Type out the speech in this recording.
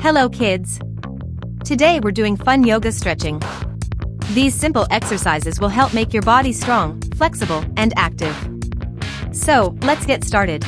Hello kids! Today we're doing fun yoga stretching. These simple exercises will help make your body strong, flexible, and active. So, let's get started.